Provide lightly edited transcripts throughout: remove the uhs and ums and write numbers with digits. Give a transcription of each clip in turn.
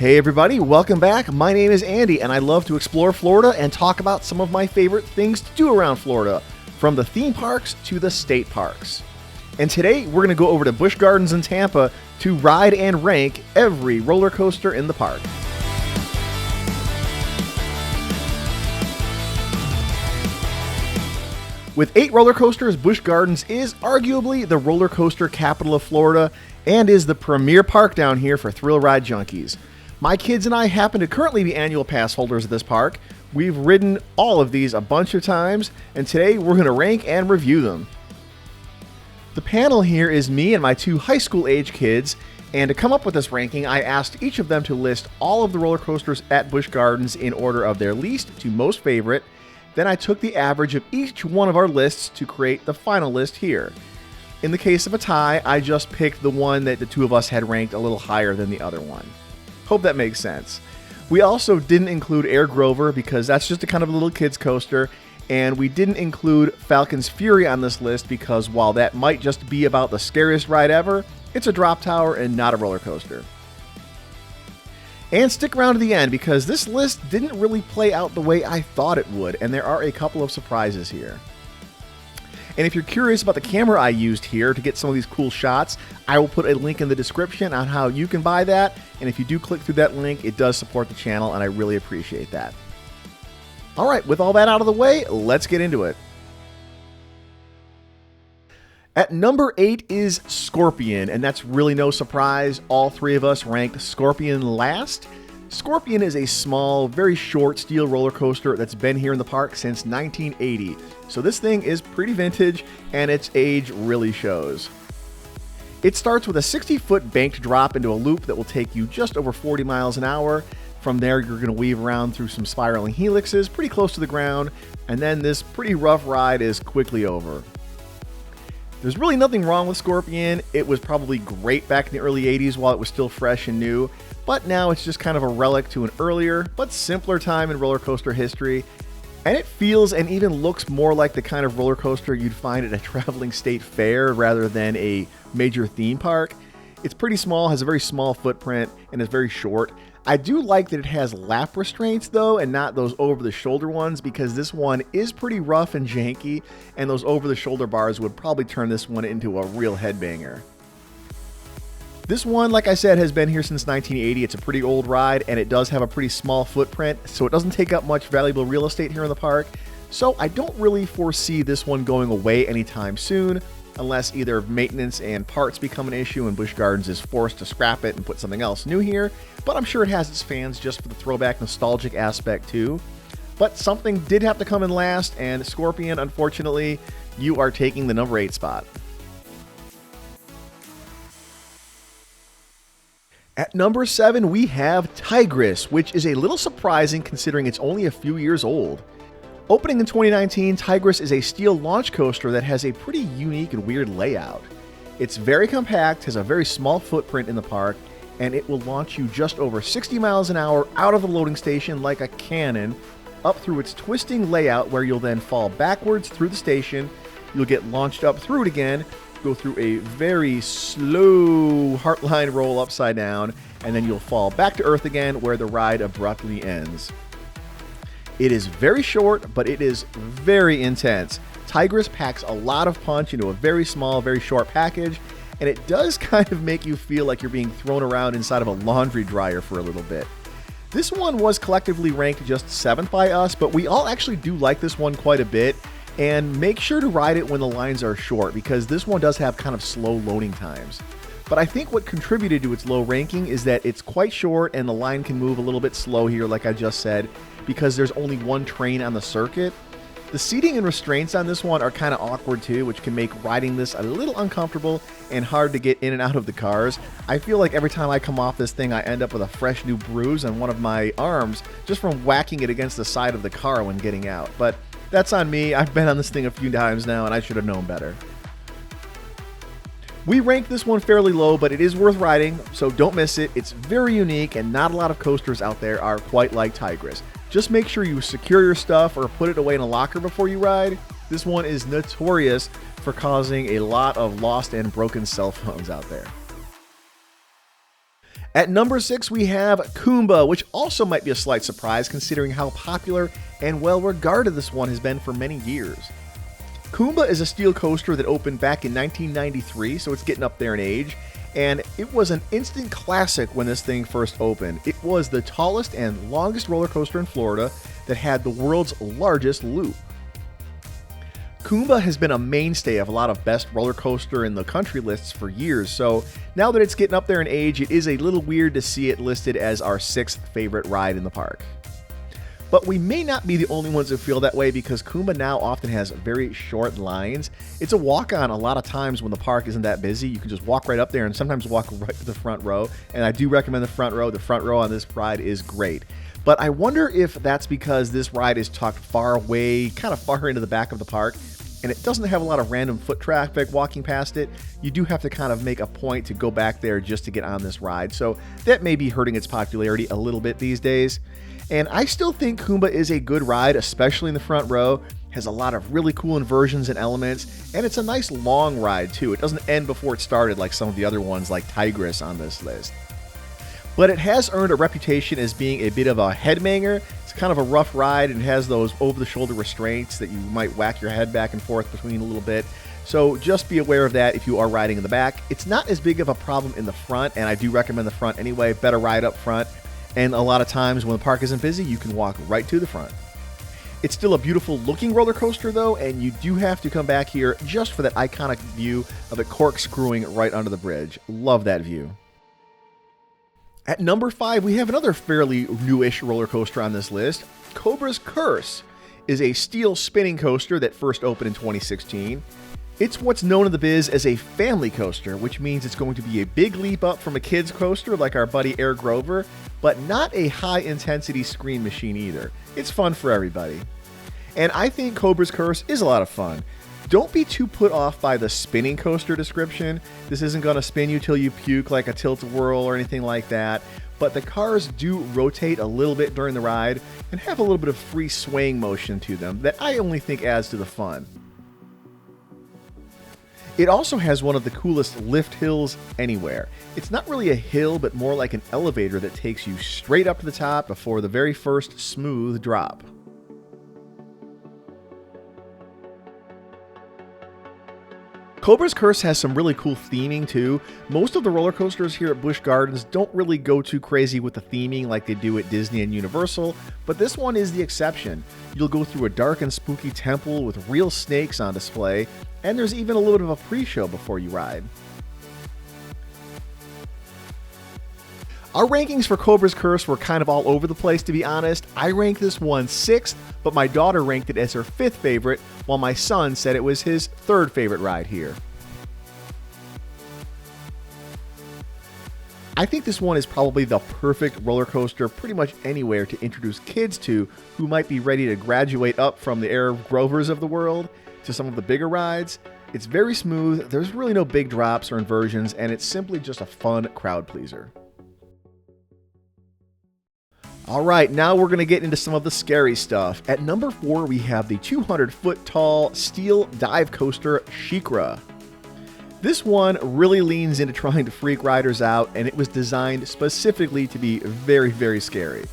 Hey everybody, welcome back. My name is Andy and I love to explore Florida and talk about some of my favorite things to do around Florida, from the theme parks to the state parks. And today we're going to go over to Busch Gardens in Tampa to ride and rank every roller coaster in the park. With 8 roller coasters, Busch Gardens is arguably the roller coaster capital of Florida and is the premier park down here for thrill ride junkies. My kids and I happen to currently be annual pass holders of this park. We've ridden all of these a bunch of times, and today we're going to rank and review them. The panel here is me and my 2 high school age kids, and to come up with this ranking, I asked each of them to list all of the roller coasters at Busch Gardens in order of their least to most favorite. Then I took the average of each one of our lists to create the final list here. In the case of a tie, I just picked the one that the 2 of us had ranked a little higher than the other one. Hope that makes sense. We also didn't include Air Grover because that's just a kind of a little kid's coaster, and we didn't include Falcon's Fury on this list because while that might just be about the scariest ride ever, it's a drop tower and not a roller coaster. And stick around to the end because this list didn't really play out the way I thought it would, and there are a couple of surprises here. And if you're curious about the camera I used here to get some of these cool shots, I will put a link in the description on how you can buy that. And if you do click through that link, it does support the channel, and I really appreciate that. All right, with all that out of the way, let's get into it. At number 8 is Scorpion, and that's really no surprise. All 3 of us ranked Scorpion last. Scorpion is a small, very short steel roller coaster that's been here in the park since 1980. So this thing is pretty vintage, and its age really shows. It starts with a 60-foot banked drop into a loop that will take you just over 40 miles an hour. From there, you're going to weave around through some spiraling helixes pretty close to the ground, and then this pretty rough ride is quickly over. There's really nothing wrong with Scorpion. It was probably great back in the early 80s while it was still fresh and new, but now it's just kind of a relic to an earlier but simpler time in roller coaster history. And it feels and even looks more like the kind of roller coaster you'd find at a traveling state fair rather than a major theme park. It's pretty small, has a very small footprint, and is very short. I do like that it has lap restraints though, and not those over-the-shoulder ones, because this one is pretty rough and janky, and those over-the-shoulder bars would probably turn this one into a real headbanger. This one, like I said, has been here since 1980. It's a pretty old ride, and it does have a pretty small footprint, so it doesn't take up much valuable real estate here in the park. So I don't really foresee this one going away anytime soon, unless either maintenance and parts become an issue and Busch Gardens is forced to scrap it and put something else new here. But I'm sure it has its fans just for the throwback nostalgic aspect too. But something did have to come in last, and Scorpion, unfortunately, you are taking the number 8 spot. At number 7, we have Tigress, which is a little surprising considering it's only a few years old. Opening in 2019, Tigress is a steel launch coaster that has a pretty unique and weird layout. It's very compact, has a very small footprint in the park, and it will launch you just over 60 miles an hour out of the loading station like a cannon, up through its twisting layout where you'll then fall backwards through the station. You'll get launched up through it again, go through a very slow heartline roll upside down, and then you'll fall back to earth again where the ride abruptly ends. It is very short, but it is very intense. Tigress packs a lot of punch into a very small, very short package, and it does kind of make you feel like you're being thrown around inside of a laundry dryer for a little bit. This one was collectively ranked just 7th by us, but we all actually do like this one quite a bit. And make sure to ride it when the lines are short, because this one does have kind of slow loading times. But I think what contributed to its low ranking is that it's quite short and the line can move a little bit slow here, like I just said, because there's only one train on the circuit. The seating and restraints on this one are kind of awkward too, which can make riding this a little uncomfortable and hard to get in and out of the cars. I feel like every time I come off this thing, I end up with a fresh new bruise on one of my arms just from whacking it against the side of the car when getting out. But that's on me. I've been on this thing a few times now, and I should have known better. We ranked this one fairly low, but it is worth riding, so don't miss it. It's very unique, and not a lot of coasters out there are quite like Tigress. Just make sure you secure your stuff or put it away in a locker before you ride. This one is notorious for causing a lot of lost and broken cell phones out there. At number 6, we have Kumba, which also might be a slight surprise considering how popular and well regarded this one has been for many years. Kumba is a steel coaster that opened back in 1993, so it's getting up there in age, and it was an instant classic when this thing first opened. It was the tallest and longest roller coaster in Florida that had the world's largest loop. Kumba has been a mainstay of a lot of best roller coaster in the country lists for years, so now that it's getting up there in age, it is a little weird to see it listed as our 6th favorite ride in the park. But we may not be the only ones who feel that way because Kumba now often has very short lines. It's a walk-on a lot of times when the park isn't that busy. You can just walk right up there and sometimes walk right to the front row, and I do recommend the front row. The front row on this ride is great. But I wonder if that's because this ride is tucked far away, kind of far into the back of the park, and it doesn't have a lot of random foot traffic walking past it. You do have to kind of make a point to go back there just to get on this ride, so that may be hurting its popularity a little bit these days. And I still think Kumba is a good ride, especially in the front row. Has a lot of really cool inversions and elements, and it's a nice long ride too. It doesn't end before it started like some of the other ones like Tigress on this list. But it has earned a reputation as being a bit of a headbanger. It's kind of a rough ride and has those over-the-shoulder restraints that you might whack your head back and forth between a little bit. So just be aware of that if you are riding in the back. It's not as big of a problem in the front, and I do recommend the front anyway. Better ride up front. And a lot of times when the park isn't busy, you can walk right to the front. It's still a beautiful looking roller coaster though, and you do have to come back here just for that iconic view of it corkscrewing right under the bridge. Love that view. At number 5, we have another fairly newish roller coaster on this list. Cobras Curse is a steel spinning coaster that first opened in 2016. It's what's known in the biz as a family coaster, which means it's going to be a big leap up from a kid's coaster like our buddy Air Grover, but not a high-intensity screen machine either. It's fun for everybody. And I think Cobras Curse is a lot of fun. Don't be too put off by the spinning coaster description. This isn't going to spin you till you puke like a tilt-a-whirl or anything like that, but the cars do rotate a little bit during the ride and have a little bit of free swaying motion to them that I only think adds to the fun. It also has one of the coolest lift hills anywhere. It's not really a hill, but more like an elevator that takes you straight up to the top before the very first smooth drop. Cobras Curse has some really cool theming too. Most of the roller coasters here at Busch Gardens don't really go too crazy with the theming like they do at Disney and Universal, but this one is the exception. You'll go through a dark and spooky temple with real snakes on display, and there's even a little bit of a pre-show before you ride. Our rankings for Cobras Curse were kind of all over the place, to be honest. I ranked this one 6th, but my daughter ranked it as her 5th favorite, while my son said it was his 3rd favorite ride here. I think this one is probably the perfect roller coaster pretty much anywhere to introduce kids to who might be ready to graduate up from the Air Grovers of the world to some of the bigger rides. It's very smooth, there's really no big drops or inversions, and it's simply just a fun crowd pleaser. Alright, now we're going to get into some of the scary stuff. At number 4, we have the 200-foot tall steel dive coaster Shikra. This one really leans into trying to freak riders out, and it was designed specifically to be very, very scary.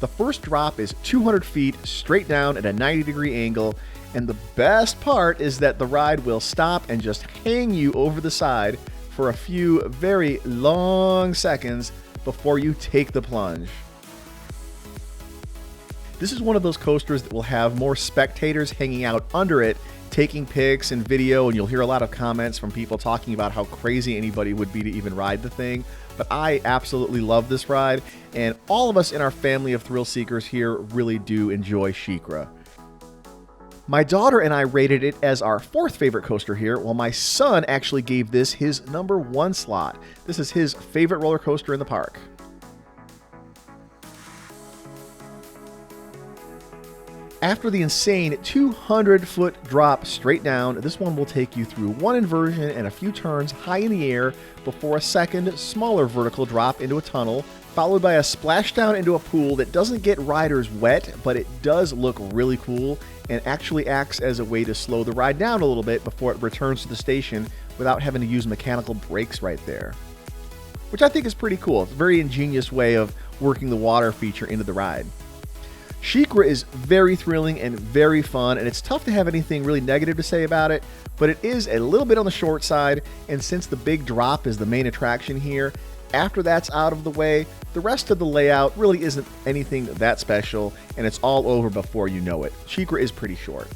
The first drop is 200 feet straight down at a 90-degree angle, and the best part is that the ride will stop and just hang you over the side for a few very long seconds before you take the plunge. This is one of those coasters that will have more spectators hanging out under it, taking pics and video, and you'll hear a lot of comments from people talking about how crazy anybody would be to even ride the thing. But I absolutely love this ride, and all of us in our family of thrill seekers here really do enjoy Shikra. My daughter and I rated it as our 4th favorite coaster here, while my son actually gave this his number 1 slot. This is his favorite roller coaster in the park. After the insane 200-foot drop straight down, this one will take you through one inversion and a few turns high in the air before a second, smaller vertical drop into a tunnel, followed by a splashdown into a pool that doesn't get riders wet, but it does look really cool and actually acts as a way to slow the ride down a little bit before it returns to the station without having to use mechanical brakes right there. which I think is pretty cool. It's a very ingenious way of working the water feature into the ride. Shikra is very thrilling and very fun, and it's tough to have anything really negative to say about it, but it is a little bit on the short side, and since the big drop is the main attraction here, after that's out of the way, the rest of the layout really isn't anything that special, and it's all over before you know it. Shikra is pretty short.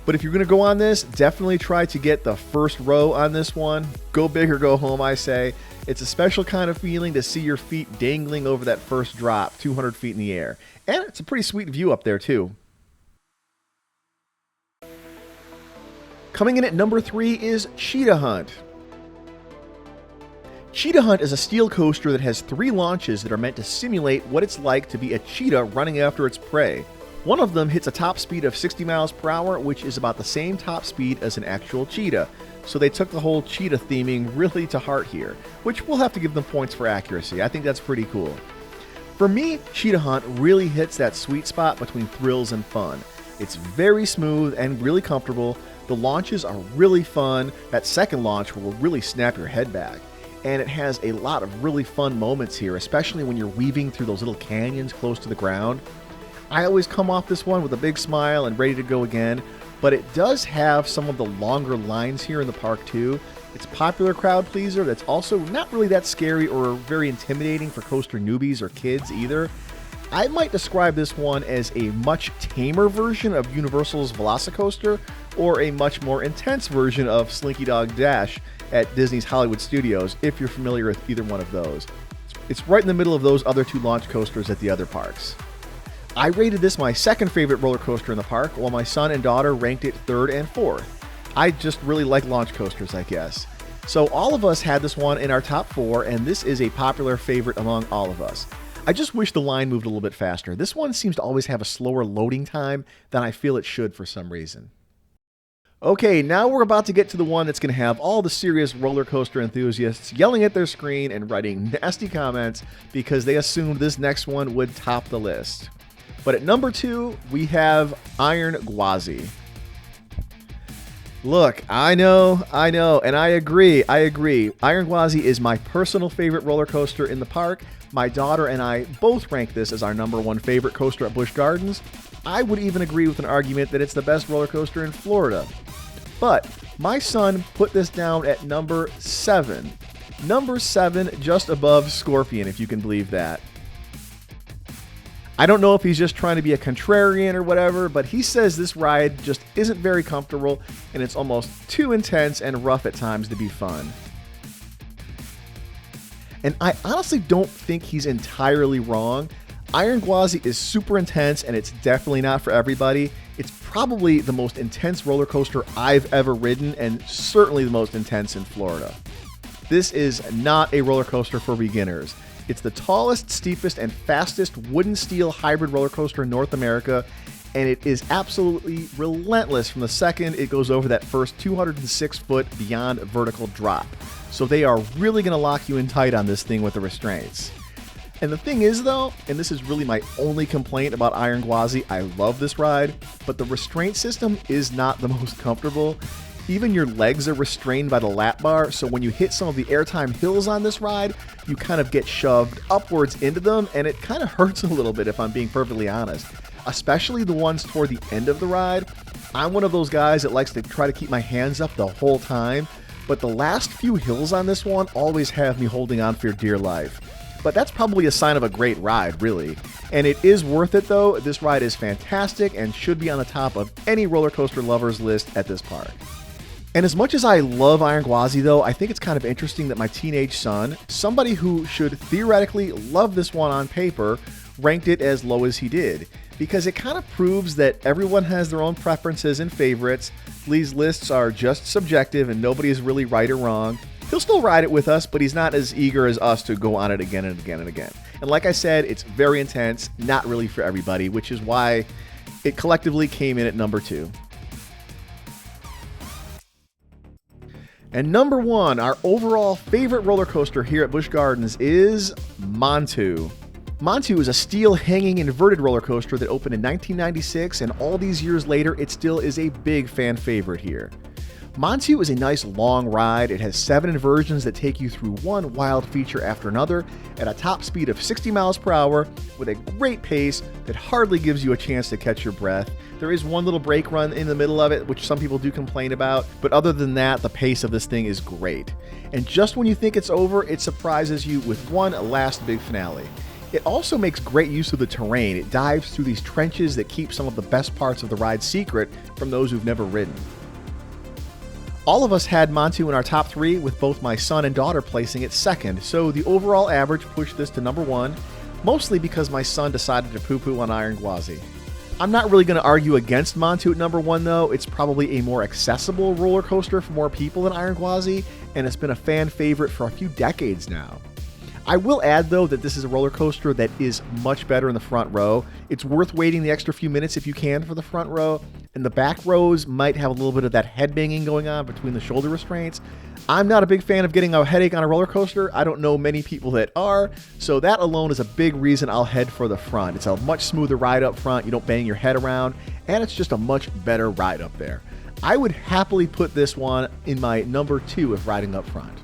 But if you're going to go on this, definitely try to get the first row on this one. Go big or go home, I say. It's a special kind of feeling to see your feet dangling over that first drop, 200 feet in the air. And it's a pretty sweet view up there, too. Coming in at number 3 is Cheetah Hunt. Cheetah Hunt is a steel coaster that has 3 launches that are meant to simulate what it's like to be a cheetah running after its prey. One of them hits a top speed of 60 miles per hour, which is about the same top speed as an actual cheetah. So they took the whole cheetah theming really to heart here, which we'll have to give them points for accuracy. I think that's pretty cool. For me, Cheetah Hunt really hits that sweet spot between thrills and fun. It's very smooth and really comfortable. The launches are really fun. That second launch will really snap your head back. And it has a lot of really fun moments here, especially when you're weaving through those little canyons close to the ground. I always come off this one with a big smile and ready to go again, but it does have some of the longer lines here in the park too. It's a popular crowd pleaser that's also not really that scary or very intimidating for coaster newbies or kids either. I might describe this one as a much tamer version of Universal's Velocicoaster or a much more intense version of Slinky Dog Dash at Disney's Hollywood Studios, if you're familiar with either one of those. It's right in the middle of those other 2 launch coasters at the other parks. I rated this my second favorite roller coaster in the park, while my son and daughter ranked it 3rd and 4th. I just really like launch coasters, I guess. So all of us had this one in our top 4, and this is a popular favorite among all of us. I just wish the line moved a little bit faster. This one seems to always have a slower loading time than I feel it should for some reason. Okay, now we're about to get to the one that's going to have all the serious roller coaster enthusiasts yelling at their screen and writing nasty comments because they assumed this next one would top the list. But at number 2, we have Iron Gwazi. Look, I know, and I agree. Iron Gwazi is my personal favorite roller coaster in the park. My daughter and I both rank this as our number 1 favorite coaster at Busch Gardens. I would even agree with an argument that it's the best roller coaster in Florida. But my son put this down at number 7. Number 7, just above Scorpion, if you can believe that. I don't know if he's just trying to be a contrarian or whatever, but he says this ride just isn't very comfortable and it's almost too intense and rough at times to be fun. And I honestly don't think he's entirely wrong. Iron Gwazi is super intense and it's definitely not for everybody. It's probably the most intense roller coaster I've ever ridden and certainly the most intense in Florida. This is not a roller coaster for beginners. It's the tallest, steepest, and fastest wooden steel hybrid roller coaster in North America, and it is absolutely relentless from the second it goes over that first 206-foot beyond vertical drop. So they are really going to lock you in tight on this thing with the restraints. And the thing is though, and this is really my only complaint about Iron Gwazi, I love this ride, but the restraint system is not the most comfortable. Even your legs are restrained by the lap bar, so when you hit some of the airtime hills on this ride, you kind of get shoved upwards into them, and it kind of hurts a little bit if I'm being perfectly honest. Especially the ones toward the end of the ride. I'm one of those guys that likes to try to keep my hands up the whole time, but the last few hills on this one always have me holding on for dear life. But that's probably a sign of a great ride, really. And it is worth it though. This ride is fantastic and should be on the top of any roller coaster lover's list at this park. And as much as I love Iron Gwazi though, I think it's kind of interesting that my teenage son, somebody who should theoretically love this one on paper, ranked it as low as he did. Because it kind of proves that everyone has their own preferences and favorites. These lists are just subjective and nobody is really right or wrong. He'll still ride it with us, but he's not as eager as us to go on it again and again and again. And like I said, it's very intense, not really for everybody, which is why it collectively came in at number 2. And number 1, our overall favorite roller coaster here at Busch Gardens is Monu. Monu is a steel hanging inverted roller coaster that opened in 1996, and all these years later, it still is a big fan favorite here. Monu is a nice long ride. It has 7 inversions that take you through one wild feature after another at a top speed of 60 miles per hour with a great pace that hardly gives you a chance to catch your breath. There is one little brake run in the middle of it, which some people do complain about, but other than that, the pace of this thing is great. And just when you think it's over, it surprises you with one last big finale. It also makes great use of the terrain. It dives through these trenches that keep some of the best parts of the ride secret from those who've never ridden. All of us had Monu in our top 3, with both my son and daughter placing it second, so the overall average pushed this to number 1, mostly because my son decided to poo-poo on Iron Gwazi. I'm not really going to argue against Monu at number 1 though. It's probably a more accessible roller coaster for more people than Iron Gwazi, and it's been a fan favorite for a few decades now. I will add though that this is a roller coaster that is much better in the front row. It's worth waiting the extra few minutes if you can for the front row, and the back rows might have a little bit of that head banging going on between the shoulder restraints. I'm not a big fan of getting a headache on a roller coaster. I don't know many people that are, so that alone is a big reason I'll head for the front. It's a much smoother ride up front, you don't bang your head around, and it's just a much better ride up there. I would happily put this one in my number 2 if riding up front.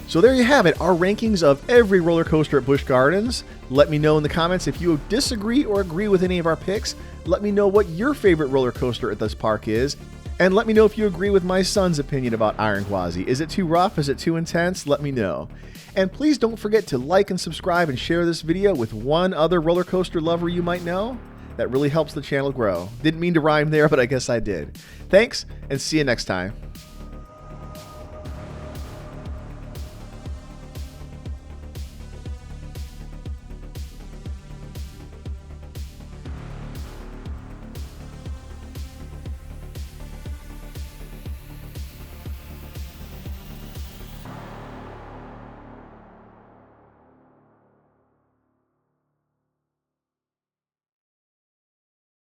So there you have it, our rankings of every roller coaster at Busch Gardens. Let me know in the comments if you disagree or agree with any of our picks. Let me know what your favorite roller coaster at this park is. And let me know if you agree with my son's opinion about Iron Gwazi. Is it too rough? Is it too intense? Let me know. And please don't forget to like and subscribe and share this video with one other roller coaster lover you might know. That really helps the channel grow. Didn't mean to rhyme there, but I guess I did. Thanks, and see you next time.